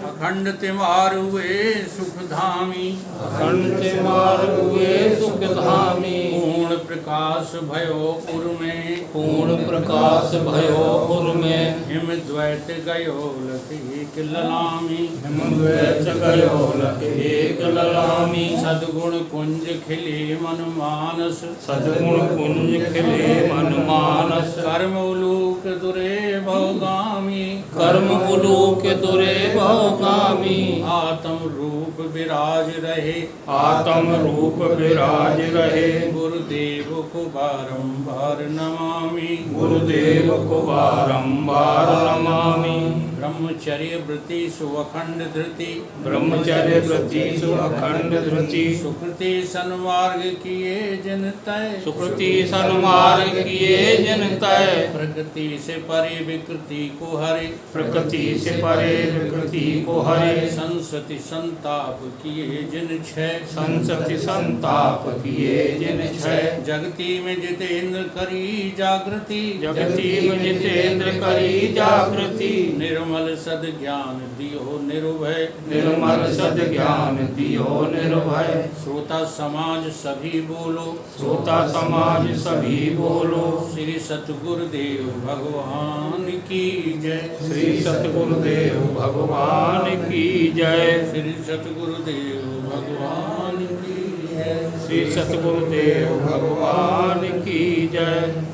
अखंड तिमारुए सुखधामी, अखंड तिमारुए सुखधामी। पूर्ण प्रकाश भयो पुर में, पूर्ण प्रकाश भयो पुर में। हिम द्वैत गयो लतीक ललामी, हिमद्वैत गयो लतीक ललामी। सद्गुण कुंज खिले मन मानस, सद्गुण कुंज खिले मन मानस। कर्म उलूक दुरे भवगामी, कर्म उलूक दुरे भवगामी। आत्म रूप विराज रहे, आत्म रूप विराज रहे। गुरुदेव को बारंबार नमामि, गुरुदेव को बारंबार नमामि। ब्रह्मचर्य वृत्ति सुअखंड धृति, ब्रह्मचर्य वृत्ति सुअखंड धृति। सुकृति सन्मार्ग किए जिन तय, सुकृति सन्मार्ग किए जिन तय। प्रकृति से परे विकृति को हरे, प्रकृति से परे विकृति को हरे। संसति संताप किए जिन छय, संसति संताप किए जिन छय। जगती में जितेंद्र करी जागृति, जगति में जितेंद्र करी जागृति। निर्मल सद ज्ञान दियो निर्भय, निर्मल सद ज्ञान दियो निर्भय। श्रोता समाज सभी बोलो, श्रोता समाज सभी बोलो। श्री सतगुरुदेव भगवान की जय, श्री सतगुरुदेव भगवान की जय। श्री सतगुरुदेव भगवान की जय। श्री सतगुरुदेव भगवान की जय।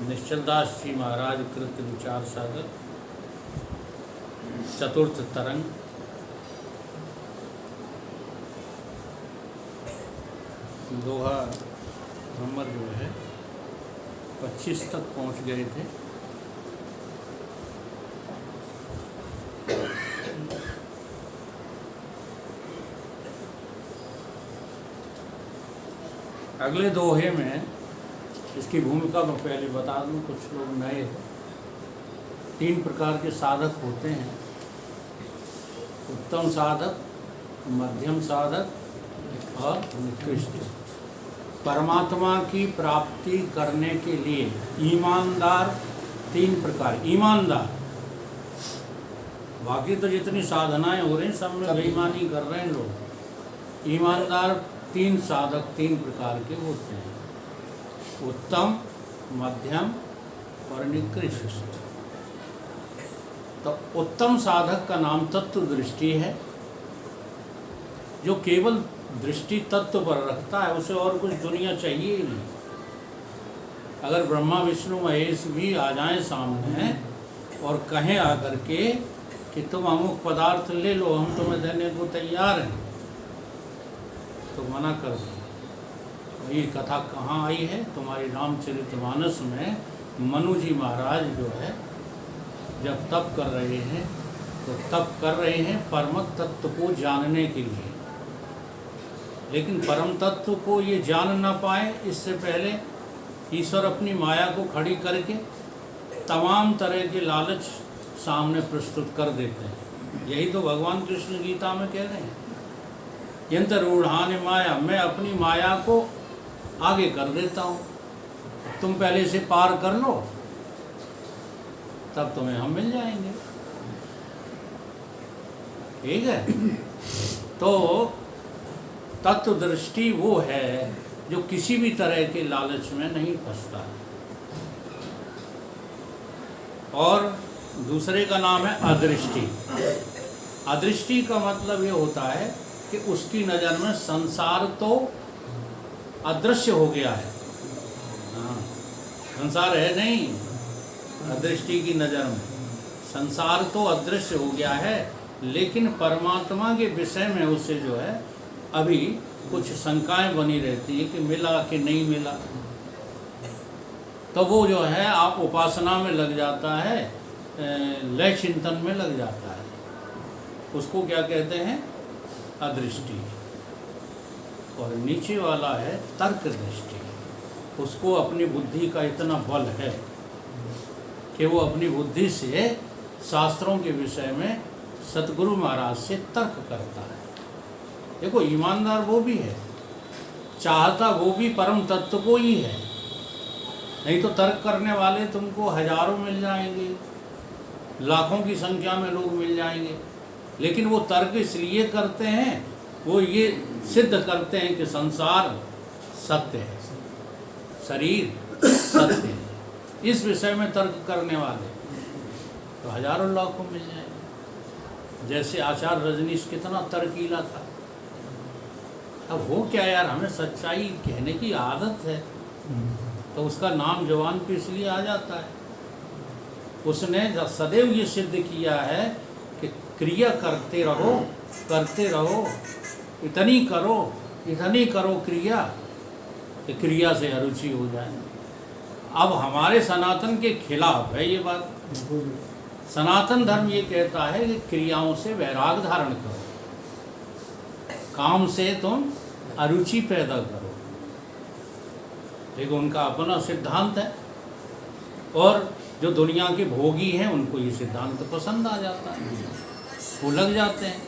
निश्चलदास जी महाराज कृत विचार सागर चतुर्थ तरंग, दोहा नंबर जो है 25 तक पहुंच गए थे। अगले दोहे में इसकी भूमिका मैं पहले बता दूं, कुछ लोग नए हैं। 3 प्रकार के साधक होते हैं, उत्तम साधक, मध्यम साधक और निकृष्ट। परमात्मा की प्राप्ति करने के लिए ईमानदार 3 प्रकार। ईमानदार, बाकी तो जितनी साधनाएं हो रही हैं सब में बेईमानी कर रहे हैं लोग। ईमानदार 3 साधक 3 प्रकार के होते हैं, उत्तम, मध्यम और निकृष्ट। तो उत्तम साधक का नाम तत्व दृष्टि है, जो केवल दृष्टि तत्व पर रखता है, उसे और कुछ दुनिया चाहिए ही नहीं। अगर ब्रह्मा विष्णु महेश भी आ जाएं सामने और कहें आकर के कि तुम अमुक पदार्थ ले लो, हम तुम्हें देने को तैयार हैं, तो मना कर दो। ये कथा कहाँ आई है? तुम्हारी रामचरितमानस में मनु जी महाराज जो है जब तप कर रहे हैं, तो तप कर रहे हैं परम तत्व को जानने के लिए, लेकिन परम तत्व को ये जान ना पाए, इससे पहले ईश्वर अपनी माया को खड़ी करके तमाम तरह के लालच सामने प्रस्तुत कर देते हैं। यही तो भगवान कृष्ण गीता में कह रहे हैं, यंत्र रूढ़ान माया, मैं अपनी माया को आगे कर देता हूँ, तुम पहले से पार कर लो, तब तुम्हें हम मिल जाएंगे। ठीक है? तो तत्व दृष्टि वो है जो किसी भी तरह के लालच में नहीं फंसता है। और दूसरे का नाम है अदृष्टि। अदृष्टि का मतलब ये होता है कि उसकी नज़र में संसार तो अदृश्य हो गया है। हाँ, संसार है नहीं, अदृष्टि की नज़र में संसार तो अदृश्य हो गया है, लेकिन परमात्मा के विषय में उसे जो है अभी कुछ शंकाएं बनी रहती हैं कि मिला कि नहीं मिला। तो वो जो है आप उपासना में लग जाता है, लय चिंतन में लग जाता है। उसको क्या कहते हैं? अदृष्टि, और नीचे वाला है तर्क दृष्टि। उसको अपनी बुद्धि का इतना बल है कि वो अपनी बुद्धि से शास्त्रों के विषय में सतगुरु महाराज से तर्क करता है। देखो ईमानदार वो भी है, चाहता वो भी परम तत्व को ही है, नहीं तो तर्क करने वाले तुमको हजारों मिल जाएंगे, लाखों की संख्या में लोग मिल जाएंगे, लेकिन वो तर्क इसलिए करते हैं, वो ये सिद्ध करते हैं कि संसार सत्य है, शरीर सत्य है। इस विषय में तर्क करने वाले तो हजारों लाखों मिल जाएंगे। जैसे आचार्य रजनीश कितना तर्कीला था, अब वो क्या यार, हमें सच्चाई कहने की आदत है, तो उसका नाम जवान पे इसलिए आ जाता है। उसने सदैव ये सिद्ध किया है कि क्रिया करते रहो, इतनी करो क्रिया कि क्रिया से अरुचि हो जाए। अब हमारे सनातन के खिलाफ है ये बात। सनातन धर्म ये कहता है कि क्रियाओं से वैराग धारण करो, काम से तुम अरुचि पैदा करो, लेकिन उनका अपना सिद्धांत है, और जो दुनिया के भोगी हैं उनको ये सिद्धांत पसंद आ जाता है, वो लग जाते हैं।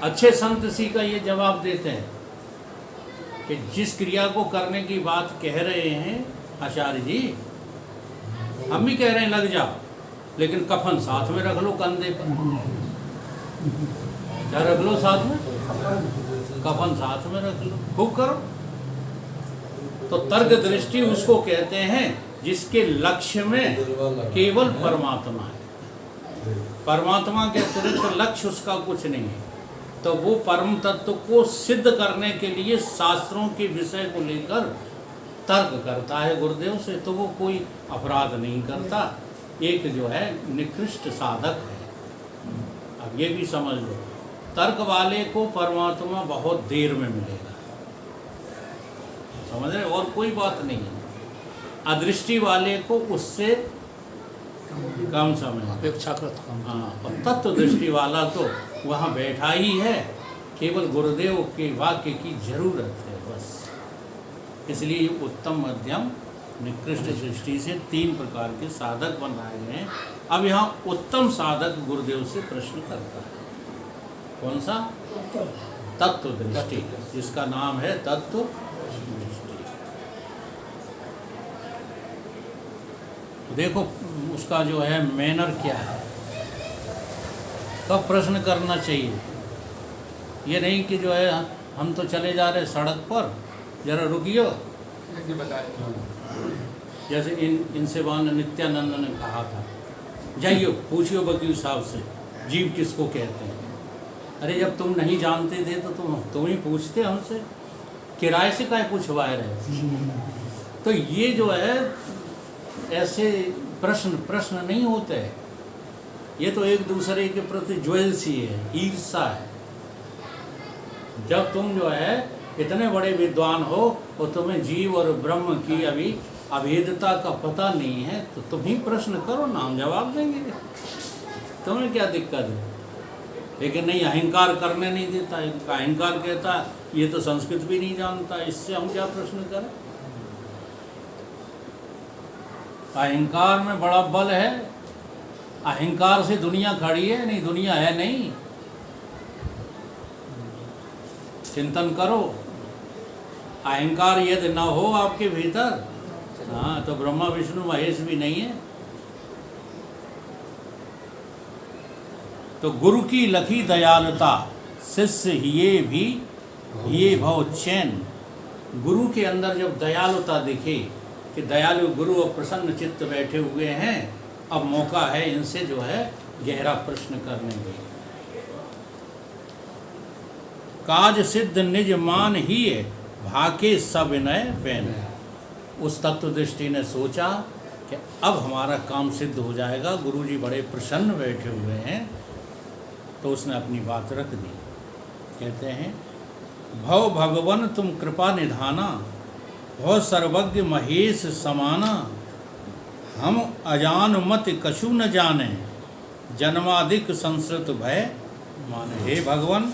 अच्छे संत इसी का ये जवाब देते हैं कि जिस क्रिया को करने की बात कह रहे हैं आचार्य जी, हम भी कह रहे हैं लग जाओ, लेकिन कफन साथ में रख लो, कंधे पर क्या रख लो, साथ में कफन साथ में रख लो, खूब करो। तो तर्क दृष्टि उसको कहते हैं जिसके लक्ष्य में केवल परमात्मा है, परमात्मा के अतिरिक्त लक्ष्य उसका कुछ नहीं है। तो वो परम तत्व को सिद्ध करने के लिए शास्त्रों के विषय को लेकर तर्क करता है गुरुदेव से, तो वो कोई अपराध नहीं करता, एक जो है निकृष्ट साधक है। अब ये भी समझ लो, तर्क वाले को परमात्मा बहुत देर में मिलेगा, समझ रहे, और कोई बात नहीं है। अदृष्टि वाले को उससे कम समय अपेक्षाकृत कम। हाँ, और तत्व दृष्टि वाला तो वहाँ बैठा ही है, केवल गुरुदेव के वाक्य की जरूरत है बस। इसलिए उत्तम मध्यम निकृष्ट दृष्टि से 3 प्रकार के साधक बनाए गए हैं। अब यहाँ उत्तम साधक गुरुदेव से प्रश्न करता है, कौन सा? तत्व दृष्टि, जिसका नाम है तत्व दृष्टि। देखो उसका जो है मैनर क्या है, कब प्रश्न करना चाहिए। ये नहीं कि जो है हम तो चले जा रहे सड़क पर, जरा रुकियो, जैसे इनसे नित्यानंद ने कहा था, जाइयो पूछियो वकील साहब से जीव किसको कहते हैं। अरे जब तुम नहीं जानते थे तो तुम ही पूछते हमसे, किराए से काहे पूछवाए रहे। तो ये जो है ऐसे प्रश्न नहीं होते, ये तो एक दूसरे के प्रति ज्वेलसी है, ईर्षा है। जब तुम जो है इतने बड़े विद्वान हो और तुम्हें जीव और ब्रह्म की अभी अभेदता का पता नहीं है, तो तुम ही प्रश्न करो ना, हम जवाब देंगे, तुम्हें क्या दिक्कत है। लेकिन नहीं, अहंकार करने नहीं देता, अहंकार कहता ये तो संस्कृत भी नहीं जानता, इससे हम क्या प्रश्न करें। अहंकार में बड़ा बल है, अहंकार से दुनिया खड़ी है, नहीं दुनिया है नहीं। चिंतन करो, अहंकार यदि न हो आपके भीतर, हाँ, तो ब्रह्मा विष्णु महेश भी नहीं है। तो गुरु की लखी दयालुता, शिष्य हिये भव चैन। गुरु के अंदर जब दयालुता दिखे कि दयालु गुरु और प्रसन्न चित्त बैठे हुए हैं, अब मौका है इनसे जो है गहरा प्रश्न करने के। काज सिद्ध निज मान ही है, भाके सविनय बैन। उस तत्व दृष्टि ने सोचा कि अब हमारा काम सिद्ध हो जाएगा, गुरुजी बड़े प्रसन्न बैठे हुए हैं, तो उसने अपनी बात रख दी। कहते हैं, भव भगवन तुम कृपा निधाना, भव सर्वज्ञ महेश समाना, हम अजान मत कछु न जाने, जन्माधिक संस्कृत भय माने हे भगवान,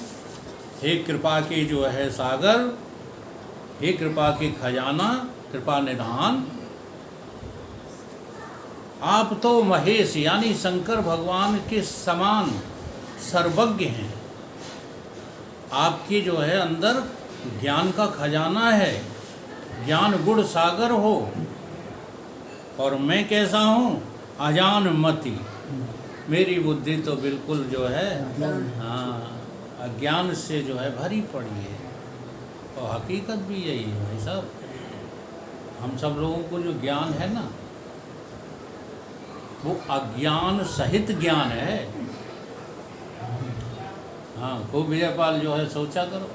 हे कृपा के जो है सागर, हे कृपा के खजाना, कृपा निधान, आप तो महेश यानी शंकर भगवान के समान सर्वज्ञ हैं। आपके जो है अंदर ज्ञान का खजाना है, ज्ञान गुण सागर हो, और मैं कैसा हूँ? अजान मति, मेरी बुद्धि तो बिल्कुल जो है हाँ अज्ञान से जो है भरी पड़ी है। और हकीकत भी यही है भाई साहब, हम सब लोगों को जो ज्ञान है ना, वो अज्ञान सहित ज्ञान है। हाँ, खूब विजयपाल जो है सोचा करो,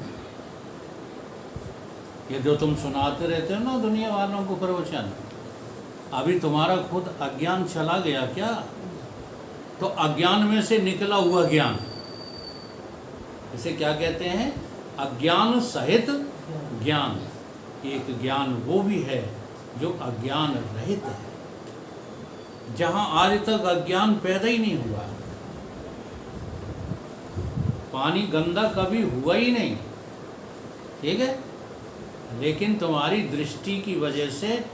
ये जो तुम सुनाते रहते हो ना दुनिया वालों को प्रवचन, अभी तुम्हारा खुद अज्ञान चला गया क्या? तो अज्ञान में से निकला हुआ ज्ञान, इसे क्या कहते हैं? अज्ञान सहित ज्ञान। एक ज्ञान वो भी है जो अज्ञान रहित है, जहाँ आज तक अज्ञान पैदा ही नहीं हुआ। पानी गंदा कभी हुआ ही नहीं, ठीक है, लेकिन तुम्हारी दृष्टि की वजह से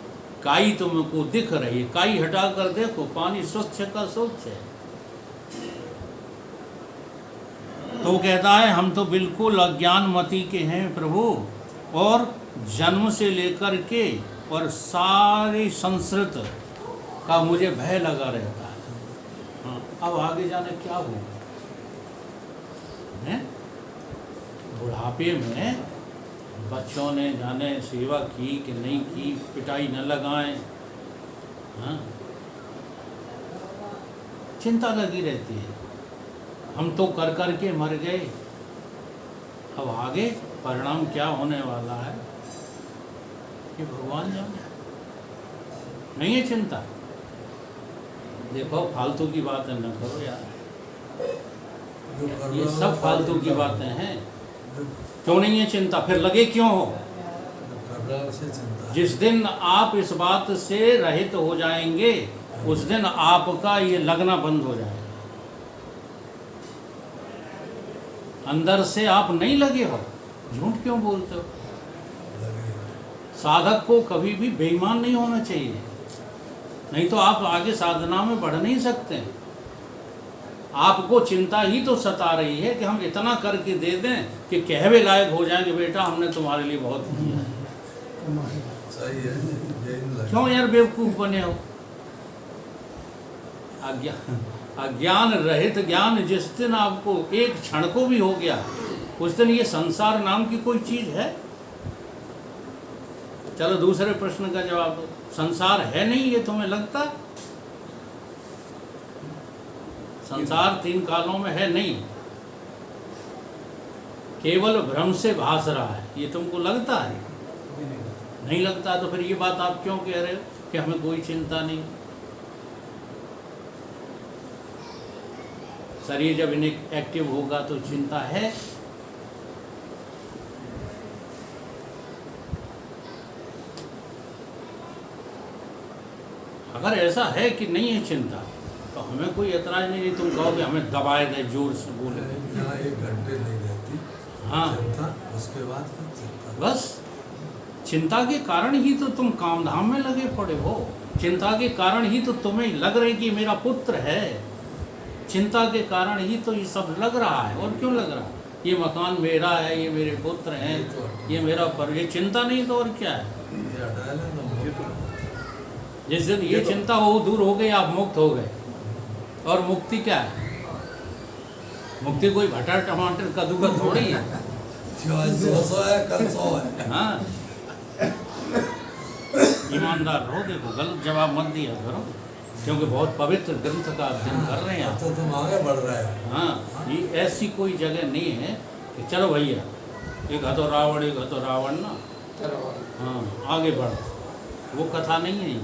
काई तुमको दिख रही है। काई हटा कर देखो, पानी स्वच्छ का स्वच्छ है। तो कहता है हम तो बिल्कुल अज्ञान मति के हैं प्रभु, और जन्म से लेकर के और सारी संस्कृत का मुझे भय लगा रहता है। हाँ, अब आगे जाने क्या होगा? बुढ़ापे में बच्चों ने जाने सेवा की कि नहीं की, पिटाई न लगाएं, हाँ, चिंता लगी रहती है। हम तो कर कर के मर गए, अब आगे परिणाम क्या होने वाला है कि भगवान जाने। नहीं है चिंता। देखो फालतू की बातें न करो यार, ये सब फालतू की बातें हैं। क्यों नहीं है चिंता? फिर लगे क्यों हो? जिस दिन आप इस बात से रहित हो जाएंगे, उस दिन आपका ये लगना बंद हो जाएगा। अंदर से आप नहीं लगे हो, झूठ क्यों बोलते हो? साधक को कभी भी बेईमान नहीं होना चाहिए, नहीं तो आप आगे साधना में बढ़ नहीं सकते। आपको चिंता ही तो सता रही है कि हम इतना करके दे दें कि कहवे लायक हो जाएंगे, बेटा हमने तुम्हारे लिए बहुत किया है। सही है। क्यों यार बेवकूफ बने हो? अज्ञान रहित ज्ञान जिस दिन आपको एक क्षण को भी हो गया, उस दिन ये संसार नाम की कोई चीज है? चलो दूसरे प्रश्न का जवाब दो। संसार है नहीं ये तुम्हें लगता? संसार तीन कालों में है नहीं, केवल भ्रम से भास रहा है, ये तुमको लगता है? नहीं लगता। तो फिर ये बात आप क्यों कह रहे हो कि हमें कोई चिंता नहीं? शरीर जब इनएक्टिव होगा तो चिंता है। अगर ऐसा है कि नहीं है चिंता, तो हमें कोई एतराज नहीं। तुम कहो कि हमें दबाए दे, जोर से बोले। यहाँ 1 घंटे नहीं रहती। हाँ, चिंता, उसके बाद फिर चिंता। बस चिंता के कारण ही तो तुम कामधाम में लगे पड़े हो। चिंता के कारण ही तो तुम्हें लग रही कि मेरा पुत्र है। चिंता के कारण ही तो ये सब लग रहा है। और क्यों लग रहा है? ये मकान मेरा है, ये मेरे पुत्र हैं, ये मेरा पर, ये चिंता नहीं तो और क्या है? ये हटा लेना मुझे। जिस दिन ये चिंता हो दूर हो गई, आप मुक्त हो गए। और मुक्ति क्या है? मुक्ति कोई भटा टमाटर कद्दू का थोड़ी है। आज 200 है, कल 100 है। हाँ, ईमानदार रहो। देखो गलत जवाब मत दिया करो, क्योंकि बहुत पवित्र ग्रंथ का अध्ययन कर रहे हैं आप। तो तुम आगे बढ़ रहे हो। हाँ, ये ऐसी कोई जगह नहीं है कि चलो भैया एक हतो रावण एक हतो रावण ना, हाँ आगे बढ़, वो कथा नहीं है ये।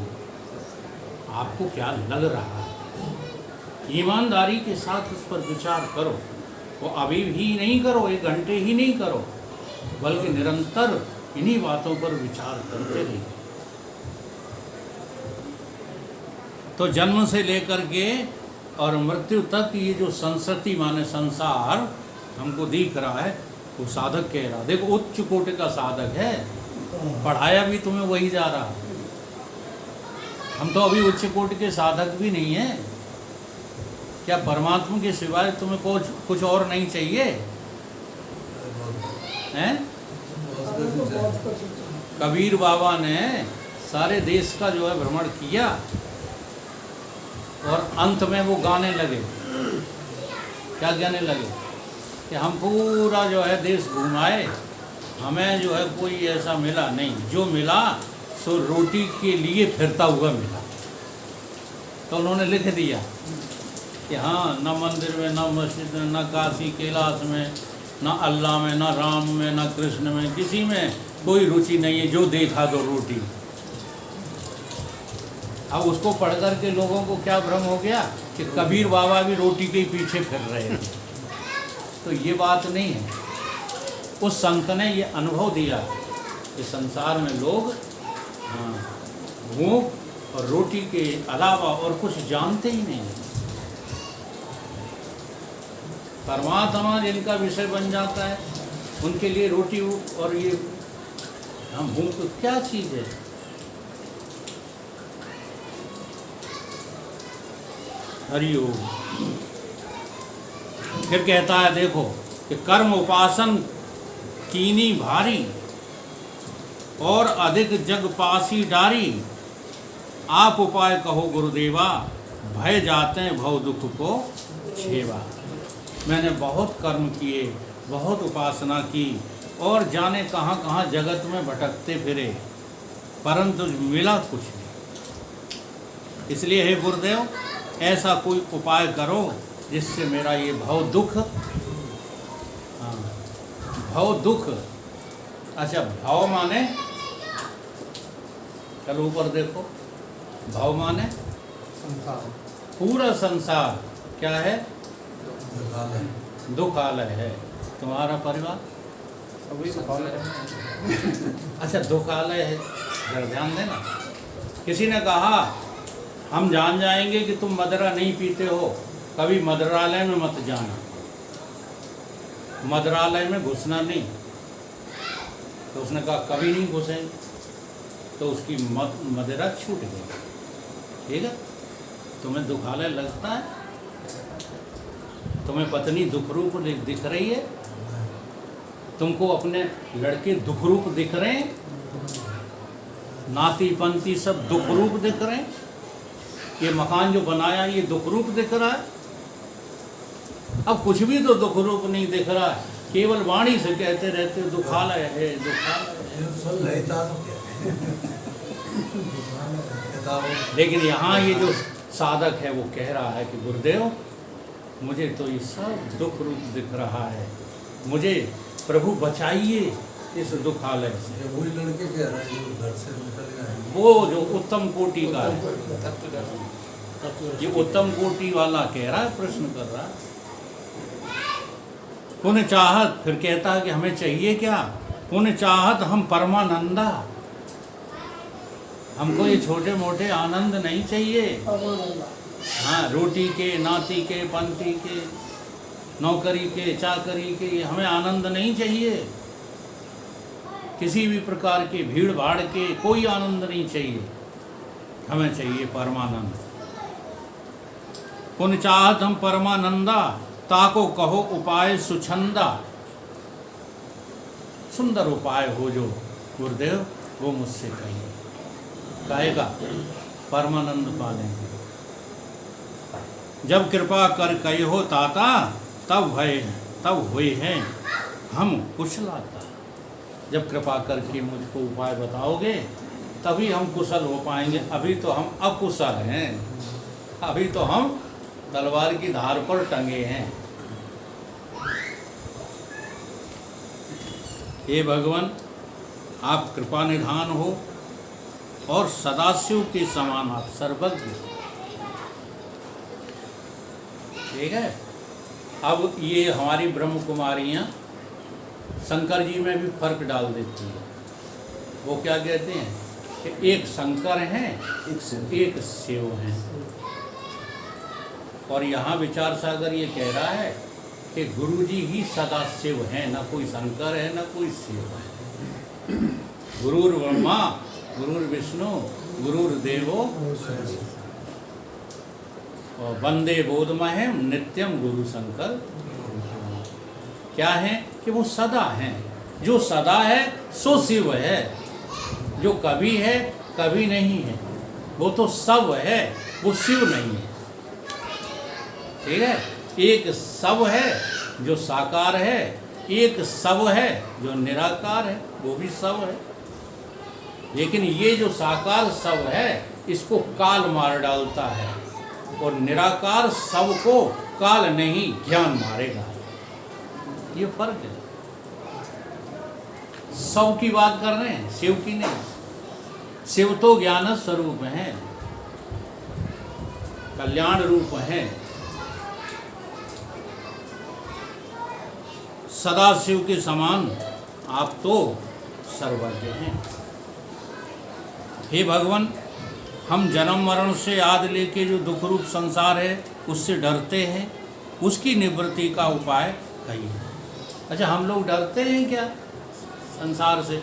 आपको क्या लग रहा है, ईमानदारी के साथ उस पर विचार करो। वो अभी भी नहीं करो, 1 घंटे ही नहीं करो, बल्कि निरंतर इन्हीं बातों पर विचार करते रहिए। तो जन्म से लेकर के और मृत्यु तक ये जो संस्कृति माने संसार हमको दिख रहा है, वो साधक कह रहा। देखो उच्च कोटि का साधक है, पढ़ाया भी तुम्हें वही जा रहा। हम तो अभी उच्च कोटि के साधक भी नहीं हैं। क्या परमात्मा के सिवाय तुम्हें कुछ और नहीं चाहिए हैं? कबीर बाबा ने सारे देश का जो है भ्रमण किया और अंत में वो गाने लगे। क्या गाने लगे कि हम पूरा जो है देश घुमाए, हमें जो है कोई ऐसा मिला नहीं, जो मिला सो रोटी के लिए फिरता हुआ मिला। तो उन्होंने लिख दिया कि हाँ, न मंदिर में, न मस्जिद में, न काशी कैलाश में, न अल्लाह में, न राम में, न कृष्ण में, किसी में कोई रुचि नहीं है, जो देखा तो रोटी। अब उसको पढ़ कर के लोगों को क्या भ्रम हो गया कि कबीर बाबा भी रोटी के ही पीछे फिर रहे थे। तो ये बात नहीं है। उस संत ने ये अनुभव दिया कि संसार में लोग भूख और रोटी के अलावा और कुछ जानते ही नहीं। परमात्मा जिनका विषय बन जाता है, उनके लिए रोटी और ये भूख क्या चीज़ है। हरिओम। फिर कहता है देखो कि कर्म उपासन कीनी भारी और अधिक जग पासी डारी, आप उपाय कहो गुरुदेवा, भय जाते हैं भव दुख को छेवा। मैंने बहुत कर्म किए, बहुत उपासना की और जाने कहाँ कहाँ जगत में भटकते फिरे, परंतु मिला कुछ नहीं। इसलिए हे गुरुदेव, ऐसा कोई उपाय करो जिससे मेरा ये भव दुख, भव दुख, अच्छा भाव माने, चलो ऊपर देखो, भाव माने संसार, पूरा संसार क्या है? दुखालय है। तुम्हारा परिवार सभी दुखालय है। अच्छा दुखालय है, जरा ध्यान देना। किसी ने कहा हम जान जाएंगे कि तुम मदरा नहीं पीते हो, कभी मदरालय में मत जाना, मदरालय में घुसना नहीं। तो उसने कहा कभी नहीं घुसेंगे, तो उसकी मदिरा छूट गई। ठीक है, तुम्हें दुखालय लगता है? तुम्हें पत्नी दुख रूप दिख रही है? तुमको अपने लड़के दुख रूप दिख रहे हैं? नाती पंती सब दुख रूप दिख रहे हैं? ये मकान जो बनाया ये दुख रूप दिख रहा है? अब कुछ भी तो दुख रूप नहीं दिख रहा है, केवल वाणी से कहते रहते दुखालय है, दुखालय है। लेकिन यहाँ ये जो साधक है वो कह रहा है कि गुरुदेव, मुझे तो ये सब दुख रूप दिख रहा है, मुझे प्रभु बचाइए इस दुखालय से। वही लड़के कह रहे हैं जो घर से निकल गए, वो जो उत्तम कोटि का है, ये उत्तम कोटि वाला कह रहा है, प्रश्न कर रहा है। पुण्य चाहत, फिर कहता है कि हमें चाहिए क्या? पुण्य चाहत हम परमानंदा, हमको ये छोटे मोटे आनंद नहीं चाहिए। हाँ, रोटी के, नाती के, पंथी के, नौकरी के, चाकरी के, हमें आनंद नहीं चाहिए। किसी भी प्रकार के भीड़ भाड़ के कोई आनंद नहीं चाहिए, हमें चाहिए परमानंद। पुण्य चाहत हम परमानंदा, ताको कहो उपाय सुछंदा। सुंदर उपाय हो जो गुरुदेव, वो मुझसे कहिए। कहेगा परमानंद पालेंगे। जब कृपा कर कहे हो ताता, तब हुए हैं हम कुशलाता। जब कृपा करके मुझको उपाय बताओगे तभी हम कुशल हो पाएंगे। अभी तो हम अकुशल हैं, अभी तो हम तलवार की धार पर टंगे हैं। हे भगवान, आप कृपा निधान हो और सदाशिव के समान आप सर्वज्ञ। ठीक है। अब ये हमारी ब्रह्म कुमारियाँ शंकर जी में भी फर्क डाल देती है। वो क्या कहते हैं कि एक शंकर हैं, एक शिव हैं। और यहाँ विचार सागर ये कह रहा है कि गुरु जी ही सदा शिव हैं, न कोई शंकर है न कोई शिव है। गुरुर ब्रह्मा गुरुर विष्णु गुरुर्देवो और वंदे बोधमहम नित्यम गुरु शंकर। क्या है कि वो सदा हैं, जो सदा है सो शिव है, जो कभी है कभी नहीं है वो तो सब है, वो शिव नहीं है। ठीक है, एक सब है जो साकार है, एक सब है जो निराकार है, वो भी सब है। लेकिन ये जो साकार सब है इसको काल मार डालता है, और निराकार सब को काल नहीं ज्ञान मारेगा। ये फर्क है। सब की बात कर रहे हैं, शिव की नहीं। शिव तो ज्ञान स्वरूप है, कल्याण रूप है, सदा शिव के समान आप तो सर्वज्ञ हैं। हे भगवान, हम जन्म मरण से आदि लेके जो दुख रूप संसार है उससे डरते हैं, उसकी निवृत्ति का उपाय कहिए। अच्छा, हम लोग डरते हैं क्या संसार से?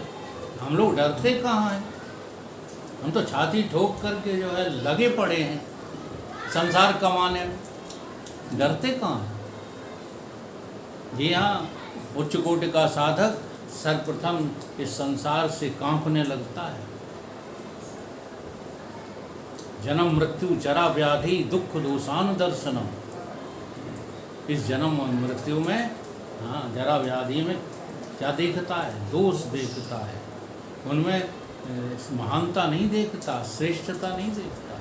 हम लोग डरते कहाँ हैं? हम तो छाती ठोक करके जो है लगे पड़े हैं संसार कमाने में। डरते कहाँ हैं? जी हाँ, उच्च कोटि का साधक सर्वप्रथम इस संसार से कांपने लगता है। जन्म मृत्यु जरा व्याधि दुख दोषान दर्शनम। इस जन्म और मृत्यु में, हाँ, जरा व्याधि में क्या देखता है? दोष देखता है। उनमें महानता नहीं देखता, श्रेष्ठता नहीं देखता।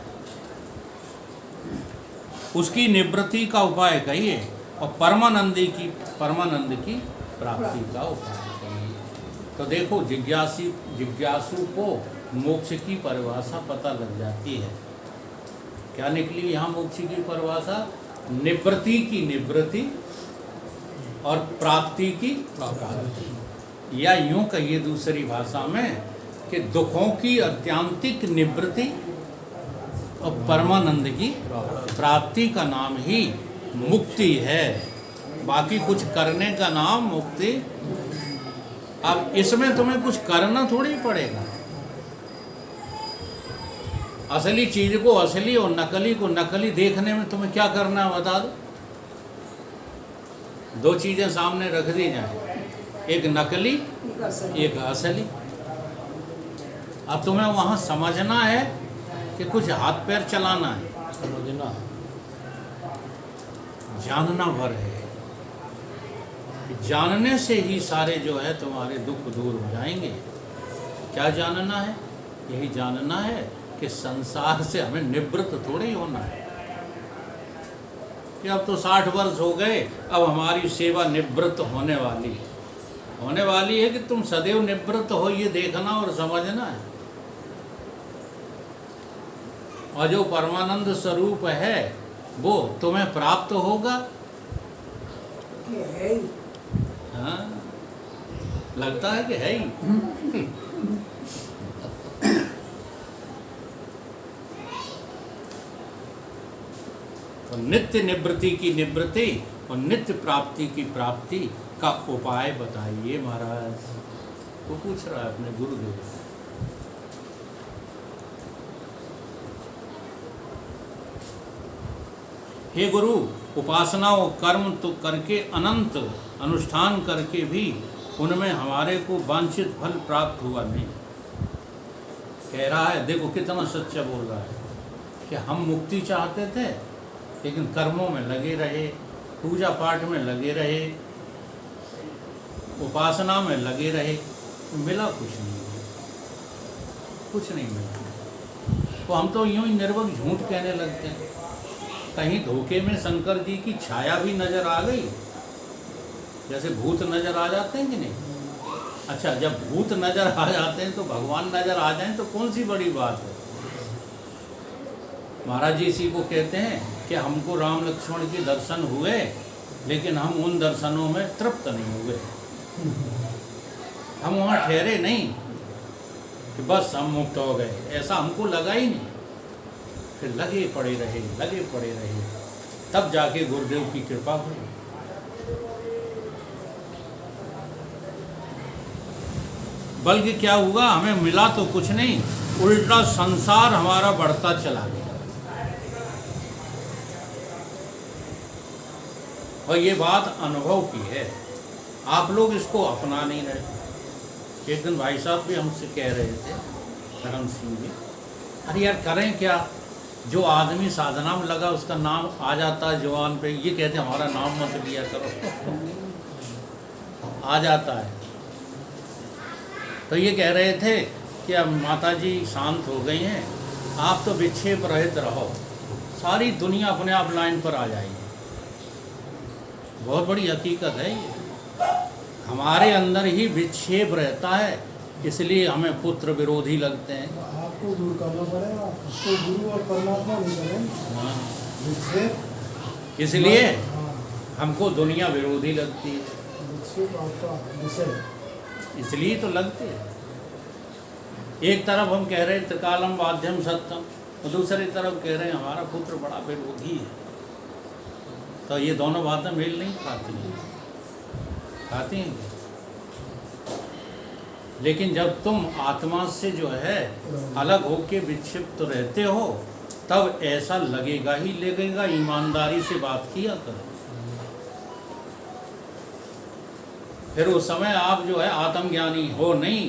उसकी निवृत्ति का उपाय कहिए, और परमानंद की प्राप्ति का उपाय कहिए। तो देखो, जिज्ञासु को मोक्ष की परिभाषा पता लग जाती है। क्या निकली यहाँ मोक्ष की परिभाषा? निवृत्ति की निवृत्ति और प्राप्ति की प्राप्ति, या यूं कहिए दूसरी भाषा में कि दुखों की अत्यंतिक निवृत्ति और परमानंद की प्राप्ति का नाम ही मुक्ति है। बाकी कुछ करने का नाम मुक्ति। अब इसमें तुम्हें कुछ करना थोड़ी पड़ेगा। असली चीज को असली और नकली को नकली देखने में तुम्हें क्या करना है बता दो। दो चीजें सामने रख दी जाए, एक नकली एक असली। अब तुम्हें वहां समझना है कि कुछ हाथ पैर चलाना है, समझना, जानना भर है। जानने से ही सारे जो है तुम्हारे दुख दूर हो जाएंगे। क्या जानना है? यही जानना है कि संसार से हमें निवृत्त थोड़ी होना है कि अब तो 60 वर्ष हो गए, अब हमारी सेवा निवृत्त होने वाली है कि तुम सदैव निवृत्त हो, ये देखना और समझना है। और जो परमानंद स्वरूप है वो तुम्हें प्राप्त होगा। हाँ, लगता है कि है ही। तो नित्य निवृत्ति की निवृत्ति और नित्य प्राप्ति की प्राप्ति का उपाय बताइए महाराज। वो पूछ रहा है अपने गुरुदेव से। हे गुरु, उपासना और कर्म तो करके अनंत अनुष्ठान करके भी उनमें हमारे को वांछित फल प्राप्त हुआ नहीं। कह रहा है, देखो कितना सच्चा बोल रहा है कि हम मुक्ति चाहते थे लेकिन कर्मों में लगे रहे, पूजा पाठ में लगे रहे, उपासना में लगे रहे, तो मिला कुछ नहीं मिला। तो हम तो यूं ही निर्वक झूठ कहने लगते हैं। कहीं धोखे में शंकर जी की छाया भी नजर आ गई, जैसे भूत नजर आ जाते हैं कि नहीं। अच्छा, जब भूत नजर आ जाते हैं तो भगवान नजर आ जाएं तो कौन सी बड़ी बात है। महाराज जी इसी को कहते हैं कि हमको राम लक्ष्मण के दर्शन हुए लेकिन हम उन दर्शनों में तृप्त नहीं हुए। हम वहाँ ठहरे नहीं कि बस हम मुक्त हो गए, ऐसा हमको लगा ही नहीं। फिर लगे पड़े रहे। तब जाके गुरुदेव की कृपा हुई। बल्कि क्या हुआ, हमें मिला तो कुछ नहीं, उल्टा संसार हमारा बढ़ता चला गया। और ये बात अनुभव की है, आप लोग इसको अपना नहीं रहे। एक दिन भाई साहब भी हमसे कह रहे थे, धर्म सिंह जी, अरे यार करें क्या, जो आदमी साधना में लगा उसका नाम आ जाता है जवान पे, ये कहते हमारा नाम मत लिया करो आ जाता है। तो ये कह रहे थे कि अब माता जी शांत हो गई हैं, आप तो विक्षेप रहित रहो, सारी दुनिया अपने आप लाइन पर आ जाएगी। बहुत बड़ी हकीकत है ये, हमारे अंदर ही विक्षेप रहता है, इसलिए हमें पुत्र विरोधी लगते हैं। आपको दूर करना पड़ेगा, उसको गुरु और परमात्मा नहीं करेंगे। हाँ। विक्षेप इसलिए हाँ, हमको दुनिया विरोधी लगती है, विक्षेप आपका विषय। इसलिए तो लगते हैं। एक तरफ हम कह रहे हैं त्रिकालम वाद्यम सत्यम, और दूसरी तरफ कह रहे हैं हमारा पुत्र बड़ा विरोधी है। तो ये दोनों बातें मेल नहीं खाती हैं, खाती हैं। लेकिन जब तुम आत्मा से जो है अलग होके विक्षिप्त रहते हो, तब ऐसा लगेगा ही लगेगा। ईमानदारी से बात किया करो, फिर उस समय आप जो है आत्मज्ञानी हो नहीं।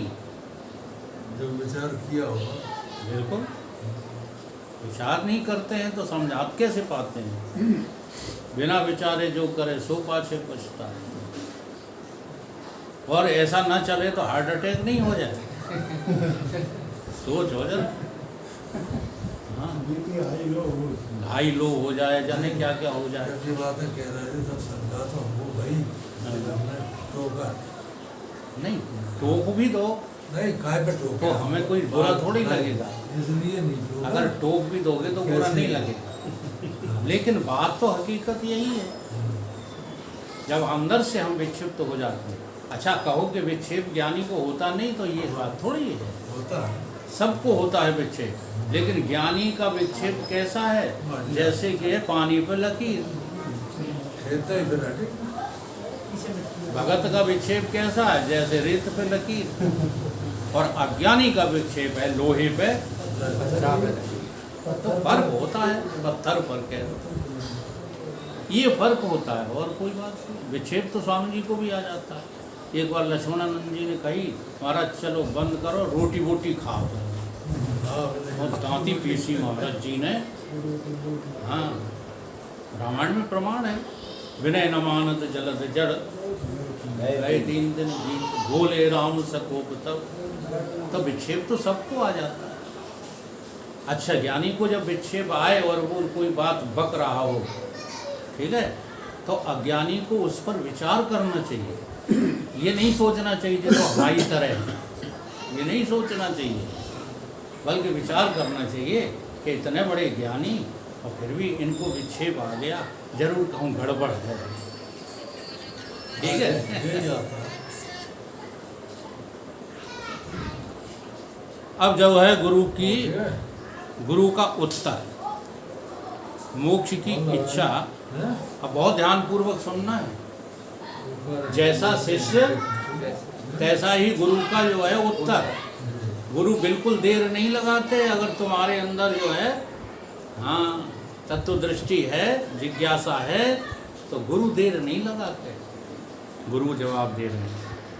जो विचार किया होगा, बिल्कुल विचार नहीं करते हैं तो समझा कैसे पाते हैं। बिना विचारे जो करे सो पाछे पछता है। और ऐसा ना चले तो हार्ट अटैक नहीं हो जाए, सोच हो जाए। हाँ, बीपी हाई लो हो। हाई लो हो जाए, जाने क्या क्या हो जाए। जब ये बातें कह रहे थे तब समझा तो हमको भाई, हमने टोका नहीं, टोक भी दो नहीं, काय पे टोका तो हमें कोई बुरा थोड़ी लगेगा। इसलिए नहीं टोका। अगर टोक भी दोगे तो बुरा कैसे? नहीं लगेगा। लेकिन बात तो हकीकत यही है, जब अंदर से हम विक्षिप्त हो जाते हैं। अच्छा कहो कि विक्षेप ज्ञानी को होता नहीं, तो ये बात थोड़ी है, होता है। सबको होता है विक्षेप। लेकिन ज्ञानी का विक्षेप कैसा है, जैसे कि है पानी पर लकीर। खेलता ही फिर हटे। भगत का विक्षेप कैसा है, जैसे रेत पे लकीर। और अज्ञानी का विक्षेप है लोहे पे। तो फर्क होता है, पत्थर पर कह, ये फर्क होता है और कोई बात नहीं। विक्षेप तो स्वामी जी को भी आ जाता है। एक बार लक्ष्मणानंद जी ने कही, महाराज चलो बंद करो, रोटी वोटी खाओ। और दांती पीसी महाराज जी ने। हाँ, रामायण में प्रमाण है, विनय न मानत जलद जड़, गए 3 दिन बीत, बोले राम सकोप तब। तो विक्षेप तो सबको आ जाता है। अच्छा, ज्ञानी को जब विक्षेप आए और वो कोई बात बक रहा हो, ठीक है, तो अज्ञानी को उस पर विचार करना चाहिए। ये नहीं सोचना चाहिए जो हमारी तरह है, ये नहीं सोचना चाहिए, बल्कि विचार करना चाहिए कि इतने बड़े ज्ञानी और फिर भी इनको विक्षेप आ गया, जरूर कहूँ गड़बड़ है। ठीक है, ये जाता है। अब जो है गुरु का उत्तर, मोक्ष की इच्छा। अब बहुत ध्यान पूर्वक सुनना है। जैसा शिष्य तैसा ही गुरु का जो है उत्तर। गुरु बिल्कुल देर नहीं लगाते। अगर तुम्हारे अंदर जो है हाँ तत्व दृष्टि है, जिज्ञासा है, तो गुरु देर नहीं लगाते। गुरु जवाब दे रहे हैं।